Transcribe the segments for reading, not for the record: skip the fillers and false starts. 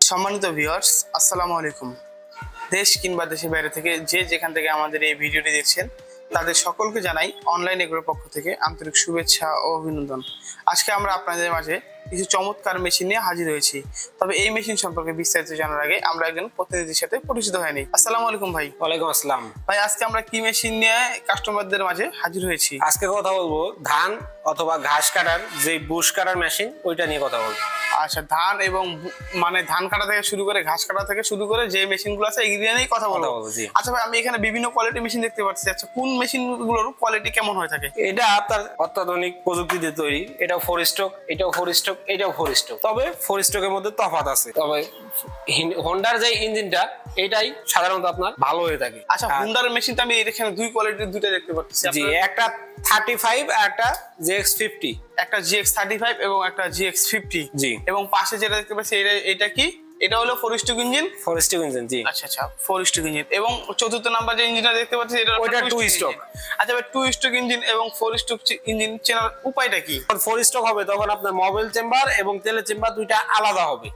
সম্মানিত ভিউয়ার্স, আসসালামু আলাইকুম। দেশ কিংবা দেশের বাইরে থেকে যে যেখান থেকে আমাদের এই ভিডিওটি দেখছেন তাদের সকলকে জানাই অনলাইন এগ্রোর পক্ষ থেকে আন্তরিক শুভেচ্ছা ও অভিনন্দন। আজকে আমরা আপনাদের মাঝে কিছু চমৎকার মেশিন নিয়ে হাজির হয়েছি। তবে এই মেশিন সম্পর্কে বিস্তারিত জানার আগে আমরা একজন প্রতিনিধির সাথে পরিচিত হয়নি। আসসালামু আলাইকুম ভাই। ওয়ালাইকুম আসসালাম ভাই, আজকে আমরা কি মেশিন নিয়ে কাস্টমারদের মাঝে হাজির হয়েছি? আজকে কথা বলবো ধান অথবা ঘাস কাটার যে বুশ কাটার মেশিন, ওইটা নিয়ে কথা বলবো। আচ্ছা, ধান এবং মানে ধান কাটা থেকে শুরু করে ঘাস কাটা থেকে শুরু করে যে মেশিনগুলো আছে এগুলো নিয়েই কথা বলবো। আচ্ছা ভাই, আমি এখানে বিভিন্ন কোয়ালিটি মেশিন দেখতে পাচ্ছি। আচ্ছা, কোন মেশিনগুলোর কোয়ালিটি কেমন হয়ে থাকে? এটা আপনার অত্যাধুনিক প্রযুক্তি দিয়ে তৈরি। এটাও 4 স্ট্রোক, এটাও 4 স্ট্রোক, এটাও 4 স্ট্রোক। তবে 4 স্ট্রোকের মধ্যে তফাৎ আছে। তবে হোন্ডার যে ইঞ্জিনটা এটাই সাধারণত আপনার ভালো হয়ে থাকে। আচ্ছা, হোন্ডার মেশিনটা আমি এখানে দুই কোয়ালিটির দুটো দেখতে পাচ্ছি। জি, একটা 35 আর একটা GX50। একটা GX35 এবং একটা GX50। জি, এবং পাশে যেটা দেখতে পাচ্ছি এটা কি? এটা হলো 4 স্ট্রোক ইঞ্জিন। 4 stroke engine. জি, আচ্ছা, 4 স্ট্রোক ইঞ্জিন। এবং চতুর্থ নাম্বার যে ইঞ্জিনটা দেখতে পাচ্ছি এটা ওটা 2 স্ট্রোক। আচ্ছা ভাই, 2 স্ট্রোক ইঞ্জিন এবং 4 স্ট্রোক ইঞ্জিন চেনার উপায়টা কি? 4 স্ট্রোক হবে তখন আপনার মোবাইল চেম্বার এবং তেলের চেম্বার দুইটা আলাদা হবে।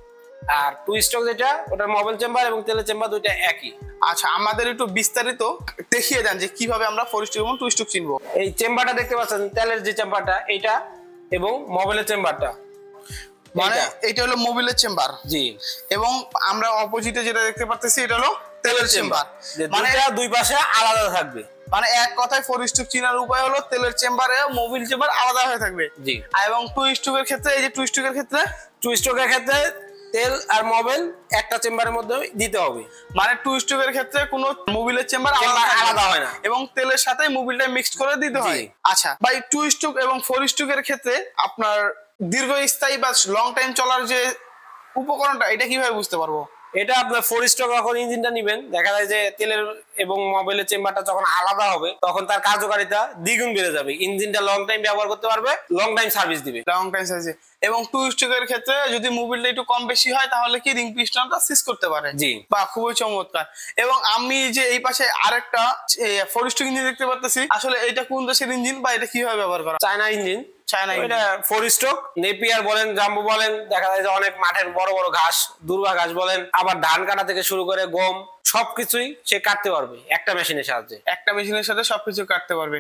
আর 2 স্ট্রোক যেটা, ওটা মোবাইল চেম্বার এবং তেলের চেম্বার দুইটা একই। আচ্ছা, আমাদের একটু বিস্তারিত দেখিয়ে দেন যে কিভাবে আমরা 4 স্ট্রোক এবং 2 স্ট্রোক চিনবো। এই চেম্বারটা দেখতে পাচ্ছেন, তেলের যে চেম্বারটা এটা, এবং মোবাইলের চেম্বারটা, মানে এটা হলো মোবিলের চেম্বার। জি, এবং আমরা অপোজিটে যেটা দেখতে পাচ্ছি এটা হলো তেলের চেম্বার। মানে দুই পাশে আলাদা থাকবে। মানে এক কথায় 4 স্ট্রোক চিনার উপায় হলো তেলের চেম্বার এবং মোবিল চেম্বার আলাদা হয়ে থাকবে। জি, এবং 2 স্ট্রোকের ক্ষেত্রে, এই যে 2 স্ট্রোকের ক্ষেত্রে, 2 স্ট্রোকের ক্ষেত্রে তেল আর মোবাইল একটা চেম্বারের মধ্যে দিতে হবে। মানে 2 স্ট্রোকের ক্ষেত্রে কোনো মোবিলের চেম্বার আলাদা হয় না এবং তেলের সাথে মোবিলটা মিক্সড করে দিতে হয়। আচ্ছা ভাই, 2 স্ট্রোক এবং 4 স্ট্রোকের ক্ষেত্রে আপনার দীর্ঘস্থায়ী বা লং টাইম চলার যে উপকরণটা, এটা কিভাবে বুঝতে পারবো? এটা আপনার 4 স্ট্রোক যখন ইঞ্জিনটা নিবেন, দেখা যায় যে তেলের এবং মোবাইলের চেম্বারটা যখন আলাদা হবে তখন তার কার্যকারিতা দ্বিগুণ বেড়ে যাবে। ইঞ্জিনটা লং টাইম ব্যবহার করতে পারবে, লং টাইম সার্ভিস দিবে। Long time service. এবং 2 স্ট্রোকের ক্ষেত্রে যদি মোবিলটা একটু কম বেশি হয় তাহলে কি রিং পিস্টনটা সিজ করতে পারে। জি, বা খুবই চমৎকার। এবং আমি যে এই পাশে আরেকটা 4 স্ট্রোক ইঞ্জিন দেখতে পাচ্ছি, আসলে এটা কোন দেশের ইঞ্জিন বা এটা কিভাবে ব্যবহার করা? China engine. China engine. এটা 4 স্ট্রোক, নেপিয়ার বলেন, জাম্বো বলেন, দেখা যায় যে অনেক মাঠের বড় বড় ঘাস, দুর্বা ঘাস বলেন, আবার ধান কাটা থেকে শুরু করে গম সবকিছুই সে কাটতে পারবে একটা মেশিনের সাহায্যে। একটা মেশিনের সাথে সবকিছু কাটতে পারবে।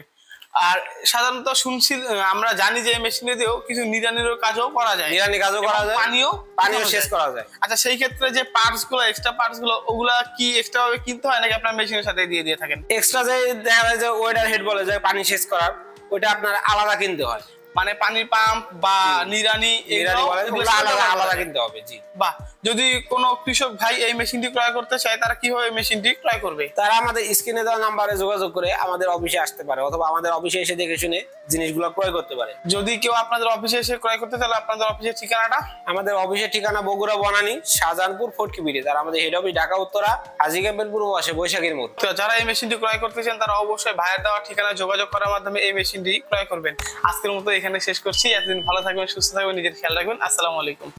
আর সাধারণত শুনছি, আমরা জানি যে এই মেশিনে দিয়েও কিছু নিড়ানির কাজও করা যায়। নিড়ানি কাজও করা যায়, পানিও শেষ করা যায়। আচ্ছা, সেই ক্ষেত্রে যে পার্টস গুলো, এক্সট্রা পার্টস গুলো, ওগুলা কি এক্সট্রা ভাবে কিনতে হয় নাকি আপনার মেশিনের সাথে দিয়ে থাকেন? এক্সট্রা যে দেখা যায় যে ওয়েডার হেড বলে যায় পানি শেষ করার, ওইটা আপনার আলাদা কিনতে হয়। মানে পানির পাম্প বা নিড়ানি আলাদা কিনতে হবে। জি, বা যদি কোনো কৃষক ভাই এই মেশিনটি ক্রয় করতে চায়, তারা কিভাবে মেশিনটি ক্রয় করবে? তারা আমাদের স্ক্রিনে দেওয়া নাম্বারে যোগাযোগ করে আমাদের অফিসে আসতে পারে, অথবা আমাদের অফিসে এসে দেখে শুনে জিনিসগুলো ক্রয় করতে পারে। যদি কেউ আপনাদের অফিসে এসে ক্রয় করতে চায়, আপনাদের অফিসের ঠিকানাটা? আমাদের অফিসের ঠিকানা বগুড়া বনানী, শাহজাহানপুর, ফটকি ব্রিজ। আর আমাদের হেড অফিস ঢাকা উত্তরা, হাজী ক্যাম্পের পূর্ব পাশে, বৈশাখীর মোড়। তো যারা এই মেশিনটি ক্রয় করতে চান তারা অবশ্যই ভাইয়ের দেওয়া ঠিকানায় যোগাযোগ করার মাধ্যমে এই মেশিনটি ক্রয় করবেন। আজকের মতো এখানে শেষ করছি। এতদিন ভালো থাকবেন, সুস্থ থাকবেন, নিজের খেয়াল রাখবেন। আসসালামু আলাইকুম।